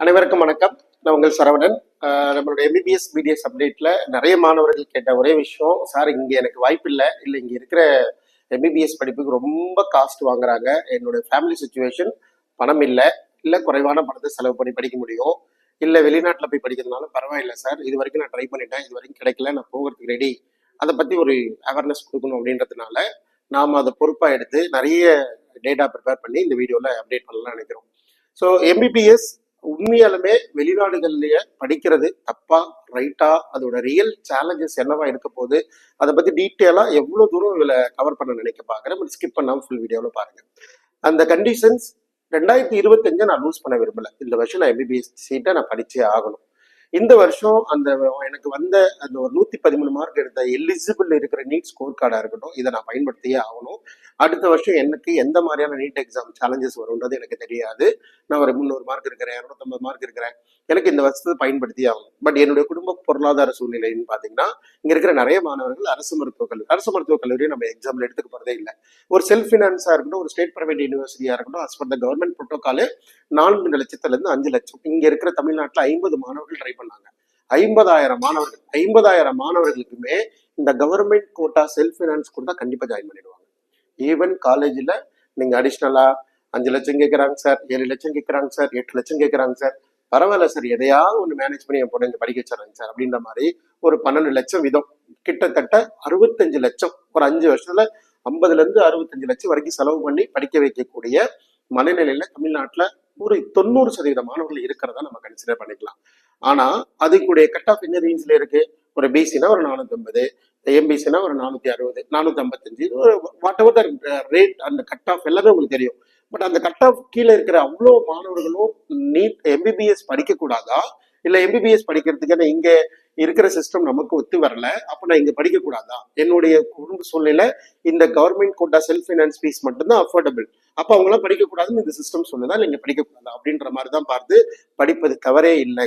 அனைவருக்கும் வணக்கம். நான் உங்கள் சரவணன். நம்மளுடைய எம்பிபிஎஸ் பிடிஎஸ் அப்டேட்ல நிறைய மாணவர்கள் கேட்ட ஒரே விஷயம், சார் இங்க எனக்கு வாய்ப்பு இல்லை இங்க இருக்கிற எம்பிபிஎஸ் படிப்புக்கு ரொம்ப காஸ்ட் வாங்குறாங்க, என்னோட ஃபேமிலி சுச்சுவேஷன் பணம் இல்லை குறைவான பணத்தை செலவு பண்ணி படிக்க முடியும், இல்லை வெளிநாட்டில் போய் படிக்கிறதுனால பரவாயில்லை சார், இது வரைக்கும் நான் ட்ரை பண்ணிட்டேன், இது வரைக்கும் கிடைக்கல, நான் போகிறதுக்கு ரெடி, அதை பற்றி ஒரு அவேர்னஸ் கொடுக்கணும் அப்படின்றதுனால நாம் அதை பொறுப்பாக எடுத்து நிறைய டேட்டா ப்ரிப்பேர் பண்ணி இந்த வீடியோவில் அப்டேட் பண்ணலாம்னு நினைக்கிறோம். ஸோ எம்பிபிஎஸ் உண்மையாலுமே வெளிநாடுகள்லயே படிக்கிறது தப்பா ரைட்டா, அதோட ரியல் சேலஞ்சஸ் என்னவா இருக்க போகுது, அதை பத்தி டீட்டெயிலா எவ்வளவு தூரம் இதுல கவர் பண்ண நினைக்க பாக்குறேன். பட் ஸ்கிப் பண்ணாம ஃபுல் வீடியோல பாருங்க. அந்த கண்டிஷன்ஸ் 2025 நான் லூஸ் பண்ண விரும்பல. இந்த வருஷம் நான் எம்பிபிஎஸ் சீட்டை நான் படிச்சே ஆகணும். இந்த வருஷம் அந்த எனக்கு வந்த அந்த ஒரு 113 மார்க் எடுத்த எலிஜிபிள் இருக்கிற நீட் ஸ்கோர் கார்டா இருக்கட்டும், இதை நான் பயன்படுத்தியே ஆகணும். அடுத்த வருஷம் எனக்கு எந்த மாதிரியான நீட் எக்ஸாம் சேலஞ்சஸ் வரும்ன்றது எனக்கு தெரியாது. நான் ஒரு 300 மார்க் இருக்கிறேன், 250 மார்க் இருக்கிறேன், எனக்கு இந்த வருஷத்தை பயன்படுத்தியே ஆகணும். பட் என்னுடைய குடும்ப பொருளாதார சூழ்நிலைன்னு பாத்தீங்கன்னா, இங்க இருக்கிற நிறைய மாணவர்கள் அரசு மருத்துவக் கல்லூரி நம்ம எக்ஸாம்ல எடுத்துக்க போறதே இல்லை. ஒரு செல்ஃப் ஃபினான்ஸா இருக்கட்டும், ஒரு ஸ்டேட் பிரைவேட் யூனிவர்சிட்டியா இருக்கட்டும், as per the government protocol 4 லட்சத்துல இருந்து 5 லட்சம். இங்க இருக்கிற தமிழ்நாட்டுல 50 மாணவர்கள் ட்ரை பண்ணாங்க. 50,000 மாணவர்களுக்குமே இந்த கவர்மெண்ட் கோட்டா செல்ஃப் ஃபினான்ஸ் கொடுத்தா கண்டிப்பா ஜாயின் பண்ணிடுவாங்க. ஈவன் காலேஜ்ல நீங்க அடிஷ்னலா 5 லட்சம் கேட்கறாங்க சார், 7 லட்சம் கேட்கறாங்க சார், 8 லட்சம் கேட்கறாங்க சார், பரவாயில்ல சார், எதையாவது ஒன்று மேனேஜ் பண்ணி என் பொண்ணு படிக்க வச்சாங்க சார் அப்படின்ற மாதிரி ஒரு 12 லட்சம் வீதம், கிட்டத்தட்ட 65 லட்சம், ஒரு 5 வருஷத்துல 50ல இருந்து 65 லட்சம் வரைக்கும் செலவு பண்ணி படிக்க வைக்கக்கூடிய மனநிலையில தமிழ்நாட்டுல ஒரு 90% மாணவர்கள் இருக்கிறதா நம்ம கன்சிடர் பண்ணிக்கலாம். ஆனா அதுக்குடைய கட் ஆஃப் என்ன ரேஞ்சில இருக்கு? ஒரு பிசினா ஒரு 450, எம்பிசினா ஒரு 460, 455, வாட் எவர் த ரேட், அந்த கட் ஆஃப் எல்லாமே உங்களுக்கு தெரியும். பட் அந்த கட் ஆஃப் கீழே இருக்கிற அவ்வளோ மாணவர்களும் நீட் எம்பிபிஎஸ் படிக்க கூடாதா, இல்ல எம்பிபிஎஸ் படிக்கிறதுக்கு இங்க இருக்கிற சிஸ்டம் நமக்கு ஒத்து வரல, அப்ப நான் இங்க படிக்க கூடாதா? என்னுடைய குடும்ப சூழ்நிலை இந்த government quota self finance fees மட்டும்தான் அஃபோர்டபிள், அப்ப அவங்களாம் படிக்க கூடாதுன்னு இந்த சிஸ்டம் சொல்லுதா, நீங்க படிக்க கூடாதா அப்படின்ற மாதிரி தான் பார்த்து படிப்பது தவறே இல்லை.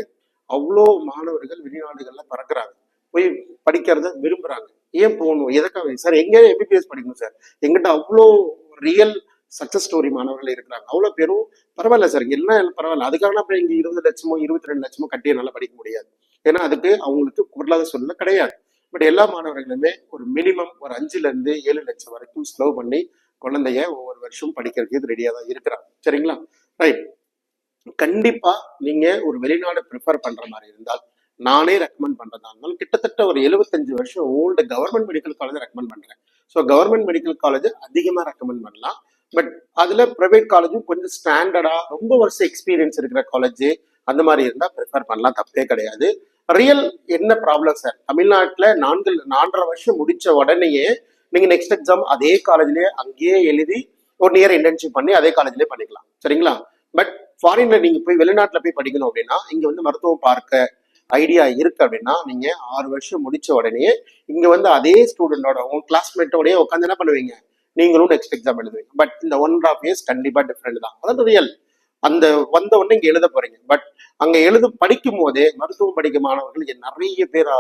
அவ்வளோ மாணவர்கள் வெளிநாடுகள்ல பறக்குறாங்க, போய் படிக்கிறத விரும்புறாங்க. ஏன் போகணும், எதுக்காக சார் எங்க எம்பிபிஎஸ் படிக்கணும் சார்? எங்கிட்ட அவ்வளோ ரியல் சக்சஸ் ஸ்டோரி மாணவர்கள் இருக்கிறாங்க. அவ்வளவு பேரும் பரவாயில்ல சார், எல்லாம் பரவாயில்ல, அதுக்காக அப்புறம் இங்க 20 லட்சமோ 22 லட்சமோ கட்டி என்னால படிக்க முடியாது, ஏன்னா அதுக்கு அவங்களுக்கு பொருளாதார சூழ்நிலை கிடையாது. பட் எல்லா மாணவர்களுமே ஒரு மினிமம் ஒரு 5ல இருந்து 7 லட்சம் வரைக்கும் ஸ்லோ பண்ணி குழந்தைய ஒவ்வொரு வருஷம் படிக்கிறதுக்கு ரெடியா தான் இருக்கிறாங்க. சரிங்களா? ரைட். கண்டிப்பா நீங்க ஒரு வெளிநாடு ப்ரிஃபர் பண்ற மாதிரி இருந்தால், நானே ரெக்கமெண்ட் பண்றதா இருந்தாலும் கிட்டத்தட்ட ஒரு 75 வருஷம் old government medical college recommend பண்றேன். ஸோ கவர்மெண்ட் மெடிக்கல் காலேஜ் அதிகமா ரெக்கமெண்ட் பண்ணலாம். பட் அதுல பிரைவேட் காலேஜும் கொஞ்சம் ஸ்டாண்டர்டா ரொம்ப வருஷம் எக்ஸ்பீரியன்ஸ் இருக்கிற காலேஜ் அந்த மாதிரி இருந்தா ப்ரிஃபர் பண்ணலாம், தப்பே கிடையாது. ரியல் என்ன ப்ராப்ளம் சார், தமிழ்நாட்டுல 4.5 வருஷம் முடிச்ச உடனேயே நீங்க நெக்ஸ்ட் எக்ஸாம் அதே காலேஜ்லயே அங்கேயே எழுதி ஒரு நியர் இன்டர்ன்ஷிப் பண்ணி அதே காலேஜ்லயே பண்ணிக்கலாம். சரிங்களா? பட் ஃபாரின்ல நீங்க போய் வெளிநாட்டுல போய் படிக்கணும் அப்படின்னா, இங்க வந்து மருத்துவம் பார்க்க ஐடியா இருக்கு அப்படின்னா, நீங்க 6 வருஷம் முடிச்ச உடனே இங்க வந்து அதே ஸ்டூடெண்டோட உங்க கிளாஸ்மேட்டோடய உட்காந்து என்ன பண்ணுவீங்க, நீங்களும் நெக்ஸ்ட் எக்ஸாம் எழுதுவீங்க. பட் இந்த 1.5 இயர்ஸ் கண்டிப்பா டிஃப்ரெண்ட் தான், அதாவது ரியல். அந்த வந்த உடனே இங்க எழுத போறீங்க. பட் அங்க படிக்கும் போதே மருத்துவம் படிக்கும் மாணவர்கள் நிறைய பேர்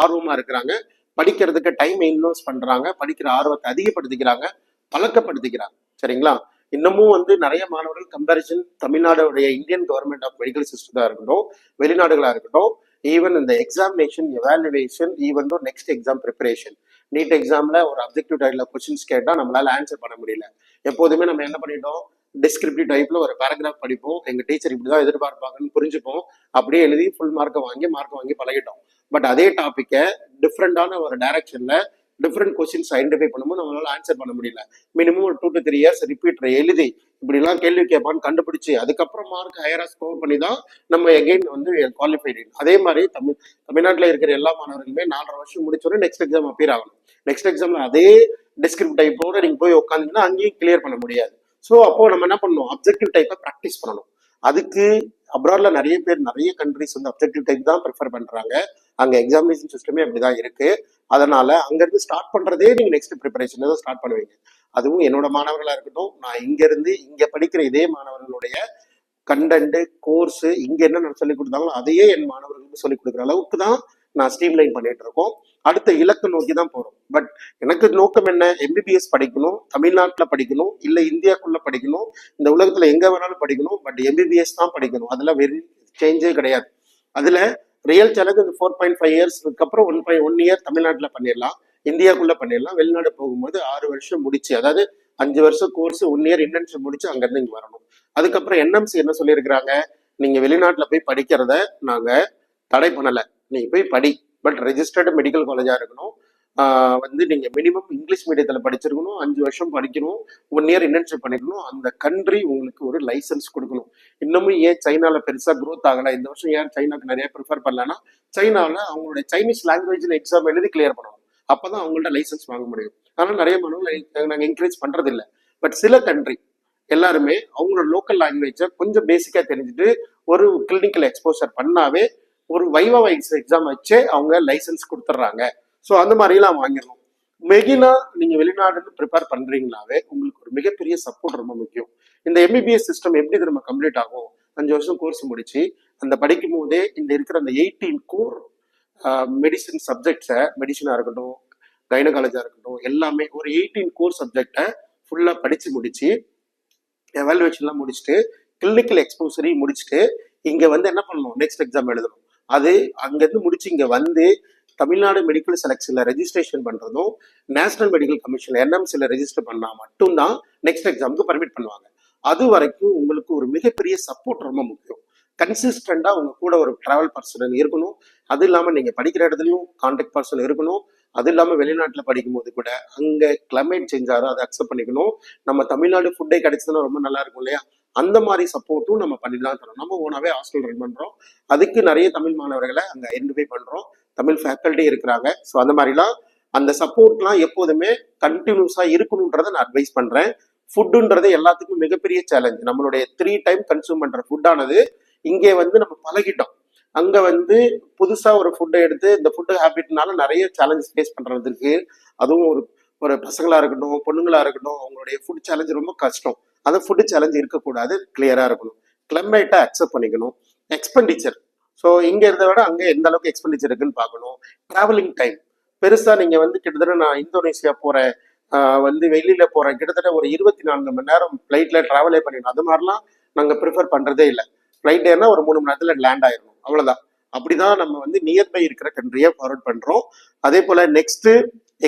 ஆர்வமா இருக்கிறாங்க, படிக்கிறதுக்கு டைம் இன்வெஸ்ட் பண்றாங்க, படிக்கிற ஆர்வத்தை அதிகப்படுத்திக்கிறாங்க, பழக்கப்படுத்திக்கிறாங்க. சரிங்களா? இன்னமும் வந்து நிறைய மாணவர்கள் கம்பேரிசன் தமிழ்நாடுடைய இந்தியன் கவர்மெண்ட் ஆஃப் மெடிக்கல் சிஸ்டத்தா இருக்கட்டும், வெளிநாடுகளா இருக்கட்டும், ஈவன் இந்த examination evaluation, even next exam preparation, NEET எக்ஸாம்ல ஒரு அப்ஜெக்டிவ் டைப்ல கொஸ்டின்ஸ் கேட்டா நம்மளால ஆன்சர் பண்ண முடியல. எப்போதுமே நம்ம என்ன பண்ணிட்டோம், டிஸ்கிரிப்டிவ் டைப்ல ஒரு பேராகிராஃப் படிப்போம், எங்க டீச்சர் இப்படிதான் எதிர்பார்ப்பாங்கன்னு புரிஞ்சுப்போம், அப்படியே எழுதி ஃபுல் மார்க்கை வாங்கி பழகிட்டோம். பட் அதே டாபிக்கை டிஃப்ரெண்டான ஒரு டைரக்ஷன்ல டிஃப்ரெண்ட் கொஸ்டின்ஸ் ஐடென்டிஃபை பண்ணும்போது நம்மளால ஆன்சர் பண்ண முடியல. மினிமம் ஒரு 2 to 3 இயர்ஸ் ரிப்பீட்டர் எழுதி இப்படி எல்லாம் கேள்வி கேட்பான்னு கண்டுபிடிச்சு அதுக்கப்புறம் மார்க் ஹையரா ஸ்கோர் பண்ணி தான் நம்ம எகைன் வந்து குவாலிஃபைடு. அதே மாதிரி தமிழ்நாட்டில் இருக்கிற எல்லா மாணவர்களுமே 4.5 வருஷம் முடிச்சோடனே நெக்ஸ்ட் எக்ஸாம் அப்பியர் ஆகணும். நெக்ஸ்ட் எக்ஸாம்ல அதே டிஸ்கிரிப்ட் டைப்போட நீங்க போய் உட்காந்துங்கன்னா அங்கேயும் கிளியர் பண்ண முடியாது. ஸோ அப்போ நம்ம என்ன பண்ணணும், அப்ஜெக்டிவ் டைப்பை ப்ராக்டிஸ் பண்ணணும். அதுக்கு அப்ராட்ல நிறைய பேர் நிறைய கண்ட்ரிஸ் வந்து அப்ஜெக்டிவ் டைப் தான் ப்ரிஃபர் பண்றாங்க. அங்க எக்ஸாமினேஷன் சிஸ்டமே அப்படிதான் இருக்கு. அதனால அங்கிருந்து ஸ்டார்ட் பண்றதே நீங்க நெக்ஸ்ட் ப்ரிப்பரேஷன் தான் ஸ்டார்ட் பண்ணுவீங்க. அதுவும் என்னோட மாணவர்களா இருக்கட்டும், நான் இங்க படிக்கிற இதே மாணவர்களுடைய கண்டென்ட் கோர்ஸ் இங்க என்ன சொல்லிக் கொடுத்தாங்களோ அதையே என் மாணவர்களுக்கு சொல்லிக் கொடுக்குற அளவுக்கு தான் நான் ஸ்ட்ரீம்லைன் பண்ணிட்டு இருக்கோம். அடுத்த இலக்கு நோக்கி தான் போறோம். பட் எனக்கு நோக்கம் என்ன, எம்பிபிஎஸ் படிக்கணும், தமிழ்நாட்டுல படிக்கணும், இல்ல இந்தியாக்குள்ள படிக்கணும், இந்த உலகத்துல எங்க வேணாலும் படிக்கணும், பட் எம்பிபிஎஸ் தான் படிக்கணும். அதுல வெரி சேஞ்சே கிடையாது. அதுல ரியல் சேலஞ்ச் இந்த 4.5 இயர்ஸ்க்கு அப்புறம் 1 இயர் தமிழ்நாட்டுல பண்ணிடலாம், இந்தியாக்குள்ள பண்ணிடலாம். வெளிநாடு போகும்போது 6 வருஷம் முடிச்சு, அதாவது 5 வருஷம் கோர்ஸ், 1 இயர் இன்டர்ன்ஷிப் முடிச்சு அங்க இருந்து இங்க வரணும். அதுக்கப்புறம் என்எம்சி என்ன சொல்லியிருக்கிறாங்க, நீங்க வெளிநாட்டுல போய் படிக்கிறத நாங்க தடை பண்ணல, நீங்க போய் படி, பட் ரெஜிஸ்டர்டு மெடிக்கல் காலேஜா இருக்கணும். வந்து நீங்க மினிமம் இங்கிலீஷ் மீடியத்துல படிச்சிருக்கணும், 5 வருஷம் படிக்கணும், 1 இயர் இன்டர்ன்ஷிப் பண்ணிக்கணும், அந்த கண்ட்ரி உங்களுக்கு ஒரு லைசன்ஸ் கொடுக்கணும். இன்னமும் ஏன் சைனால பெருசா க்ரோத் ஆகல, இந்த வருஷம் ஏன் சைனாக்கு நிறைய ப்ரிஃபர் பண்ணலன்னா, சைனால அவங்களுடைய சைனீஸ் லாங்குவேஜ்ல எக்ஸாம் எழுதி கிளியர் பண்ணணும், அப்பதான் அவங்கள்ட்ட லைசன்ஸ் வாங்க முடியும். ஆனால் நிறைய மாணவர்கள் நாங்க என்கரேஜ் பண்றது இல்லை. பட் சில கண்ட்ரி எல்லாருமே அவங்களோட லோக்கல் லாங்குவேஜை கொஞ்சம் பேசிக்கா தெரிஞ்சுட்டு ஒரு கிளினிக்கல் எக்ஸ்போசர் பண்ணாவே ஒரு வைவா வைஸ் எக்ஸாம் வச்சே அவங்க லைசன்ஸ் கொடுத்துட்றாங்க. ஸோ அந்த மாதிரிலாம் வாங்கிடணும். மெகினா நீங்க வெளிநாடுன்னு ப்ரிப்பேர் பண்றீங்களாவே உங்களுக்கு ஒரு மிகப்பெரிய சப்போர்ட் ரொம்ப முக்கியம். இந்த எம்பிபிஎஸ் சிஸ்டம் எப்படி திரும்ப கம்ப்ளீட் ஆகும், 5 வருஷம் கோர்ஸ் முடிச்சு அந்த படிக்கும் போதே இந்த இருக்கிற அந்த 18 கோர் மெடிசின் சப்ஜெக்ட்ஸை, மெடிசனா இருக்கட்டும், கைனகாலஜா இருக்கட்டும், எல்லாமே ஒரு 18 கோர் சப்ஜெக்டை ஃபுல்லா படிச்சு முடிச்சு எவாலுவேஷன்லாம் முடிச்சுட்டு கிளினிக்கல் எக்ஸ்போசரி முடிச்சுட்டு இங்க வந்து என்ன பண்ணணும், நெக்ஸ்ட் எக்ஸாம் எழுதணும். அது அங்கிருந்து முடிச்சு இங்க வந்து தமிழ்நாடு மெடிக்கல் செலக்ஷன்ல ரெஜிஸ்ட்ரேஷன் பண்றதும், நேஷனல் மெடிக்கல் கமிஷன்ல என்எம்சில ரெஜிஸ்டர் பண்ணா மட்டும்தான் நெக்ஸ்ட் எக்ஸாமுக்கு பர்மிட் பண்ணுவாங்க. அது வரைக்கும் உங்களுக்கு ஒரு மிகப்பெரிய சப்போர்ட் ரொம்ப முக்கியம். கன்சிஸ்டண்டா உங்க கூட ஒரு டிராவல் பர்சன் இருக்கணும். அது இல்லாம நீங்க படிக்கிற இடத்துலயும் கான்டாக்ட் பர்சன் இருக்கணும். அது இல்லாம வெளிநாட்டுல படிக்கும் போது கூட அங்க கிளைமேட் சேஞ்ச் ஆகும், அதை அக்செப்ட் பண்ணிக்கணும். நம்ம தமிழ்நாடு ஃபுட்டே கிடைச்சதுன்னா ரொம்ப நல்லா இருக்கும் இல்லையா, அந்த மாதிரி சப்போர்ட்டும் நம்ம பண்ணி தான் தரோம். நம்ம ஓனாவே ஹாஸ்டல் ரன் பண்றோம், அதுக்கு நிறைய தமிழ் மாணவர்களை அங்க ஐடென்டிஃபை பண்றோம், தமிழ் ஃபேக்கல்ட்டி இருக்கிறாங்க. ஸோ அந்த மாதிரிலாம் அந்த சப்போர்ட்லாம் எப்போதுமே கண்டினியூஸா இருக்கணும்ன்றதை நான் அட்வைஸ் பண்றேன். ஃபுட்டுன்றது எல்லாத்துக்கும் மிகப்பெரிய சேலஞ்ச். நம்மளுடைய 3 டைம் கன்சூம் பண்ற ஃபுட்டானது இங்கே வந்து நம்ம பழகிட்டோம். அங்க வந்து புதுசா ஒரு ஃபுட்டை எடுத்து இந்த ஃபுட்டு ஹேபிட்னால நிறைய சேலஞ்சஸ் ஃபேஸ் பண்றதுக்கு, அதுவும் ஒரு ஒரு பசங்களா இருக்கட்டும், பொண்ணுங்களா இருக்கட்டும், அவங்களுடைய ஃபுட் சேலஞ்ச் ரொம்ப கஷ்டம். அந்த ஃபுட்டு சேலஞ்ச் இருக்கக்கூடாது, கிளியரா இருக்கணும். கிளைமேட்டை அக்செப்ட் பண்ணிக்கணும். எக்ஸ்பெண்டிச்சர், ஸோ இங்க இருந்த விட அங்க எந்த அளவுக்கு எக்ஸ்பெண்டிச்சர் இருக்குன்னு பார்க்கணும். டிராவலிங் டைம் பெருசா நீங்க வந்து கிட்டத்தட்ட நான் இந்தோனேஷியா போறேன், வந்து வெளியில போறேன், கிட்டத்தட்ட ஒரு 24 மணி நேரம் ஃபிளைட்ல டிராவலே பண்ணிடணும். அது மாதிரிலாம் நாங்க ப்ரிஃபர் பண்றதே இல்லை. ஃபிளைட் ஏன்னா ஒரு 3 மணி நேரத்துல லேண்ட் ஆயிடணும், அவ்வளவுதான். அப்படிதான் நம்ம வந்து நியர்பை இருக்கிற கண்ட்ரியை ஃபார்வர்ட் பண்றோம். அதே போல நெக்ஸ்ட்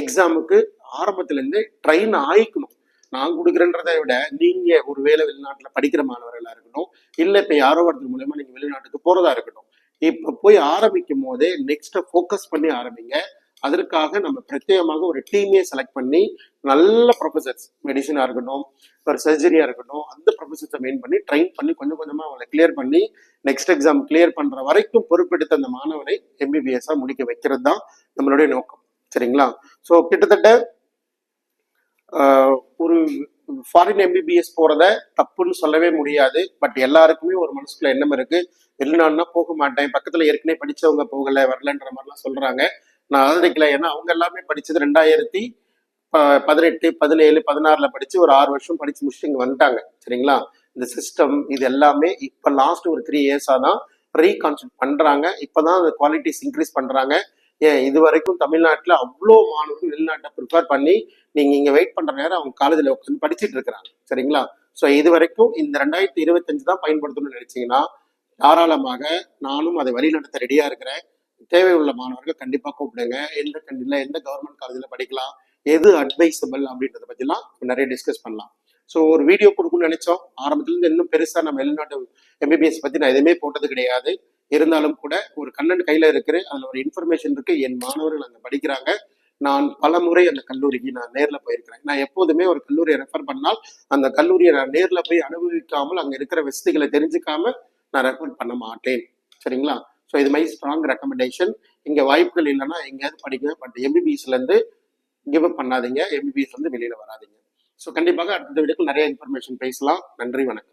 எக்ஸாமுக்கு ஆரம்பத்துல இருந்து ட்ரெயின் ஆயிக்கணும். நான் கொடுக்குறேன்றதை விட நீங்க ஒருவேளை வெளிநாட்டுல படிக்கிற மாணவர்களா இருக்கட்டும், இல்ல இப்ப யாரோ ஒருத்தர் மூலமா நீங்க வெளிநாட்டுக்கு போறதா இருக்கட்டும், இப்ப போய் ஆரம்பிக்கும் போதே நெக்ஸ்ட் ஃபோக்கஸ் பண்ணி ஆரம்பிங்க. அதற்காக நம்ம பிரத்யேகமாக ஒரு டீமே செலக்ட் பண்ணி நல்ல ப்ரொஃபசர்ஸ், மெடிசனா இருக்கட்டும், ஒரு சர்ஜரியா இருக்கட்டும், அந்த ப்ரொஃபசர்ஸை மெயின் பண்ணி ட்ரெயின் பண்ணி கொஞ்சம் கொஞ்சமா அவங்களை கிளியர் பண்ணி நெக்ஸ்ட் எக்ஸாம் கிளியர் பண்ற வரைக்கும் பொறுப்பெடுத்த அந்த மாணவரை எம்பிபிஎஸ்ஸா முடிக்க வைக்கிறது தான் நம்மளுடைய நோக்கம். சரிங்களா? ஸோ கிட்டத்தட்ட ஒரு ஃபாரின் எம்பிபிஎஸ் போறத தப்புன்னு சொல்லவே முடியாது. பட் எல்லாருக்குமே ஒரு மனசுக்குள்ள எண்ணம் இருக்கு, வெளிநாடுனா போக மாட்டேன், பக்கத்துல ஏற்கனவே படிச்சவங்க போகல வரலன்ற மாதிரிலாம் சொல்றாங்க. நான் ஆதரிக்கல. ஏன்னா அவங்க எல்லாமே படிச்சது 2018, 17, 16 படிச்சு ஒரு 6 வருஷம் படிச்சு முடிச்சுட்டு இங்க வந்துட்டாங்க. சரிங்களா? இந்த சிஸ்டம் இது எல்லாமே இப்ப லாஸ்ட் ஒரு 3 இயர்ஸா தான் ரீகான்செப்ட் பண்றாங்க. இப்பதான் அந்த குவாலிட்டிஸ் இன்க்ரீஸ் பண்றாங்க. ஏன் இது வரைக்கும் தமிழ்நாட்டுல அவ்வளோ மாணவர்கள் வெளிநாட்டை ப்ரிப்பேர் பண்ணி நீங்க இங்க வெயிட் பண்ற நேரம் அவங்க காலேஜ்ல உட்காந்து படிச்சுட்டு இருக்கிறாங்க. சரிங்களா? ஸோ இது வரைக்கும் இந்த 2025 தான் பயன்படுத்தணும்னு நினைச்சீங்கன்னா தாராளமாக நானும் அதை வழி நடத்த ரெடியா இருக்கிறேன். தேவையுள்ள மாணவர்கள் கண்டிப்பா கூப்பிடுங்க. எந்த கண்டில எந்த கவர்மெண்ட் காலேஜ்ல படிக்கலாம், எது அட்வைசபிள் அப்படின்றத பத்திலாம் நிறைய டிஸ்கஸ் பண்ணலாம். ஸோ ஒரு வீடியோ கொடுக்கணும்னு நினைச்சோம். ஆரம்பத்துல இருந்து இன்னும் பெருசா நம்ம வெளிநாட்டு எம்பிபிஎஸ் பத்தி நான் எதுவுமே போட்டது கிடையாது. இருந்தாலும் கூட ஒரு கண்ணன் கையில இருக்கிற அதுல ஒரு இன்ஃபர்மேஷன் இருக்கு. என் மாணவர்கள் அங்க படிக்கிறாங்க. நான் பல முறை அந்த கல்லூரிக்கு நான் நேர்ல போயிருக்கிறேன். நான் எப்போதுமே ஒரு கல்லூரியை ரெஃபர் பண்ணால் அந்த கல்லூரியை நான் நேர்ல போய் அனுபவிக்காமல், அங்க இருக்கிற வசதிகளை தெரிஞ்சுக்காம நான் ரெஃபர் பண்ண மாட்டேன். சரிங்களா? ஸோ இது மை ஸ்ட்ராங் ரெக்கமெண்டேஷன். இங்க வாய்ப்புகள் இல்லைன்னா எங்கேயாவது படிங்க, பட் எம்பிபிஎஸ்ல இருந்து கிவ் அப் பண்ணாதீங்க, எம்பிபிஎஸ் வந்து வெளியில வராதிங்க. ஸோ கண்டிப்பாக அடுத்த வீடியோக்கு நிறைய இன்ஃபர்மேஷன் பேசலாம். நன்றி, வணக்கம்.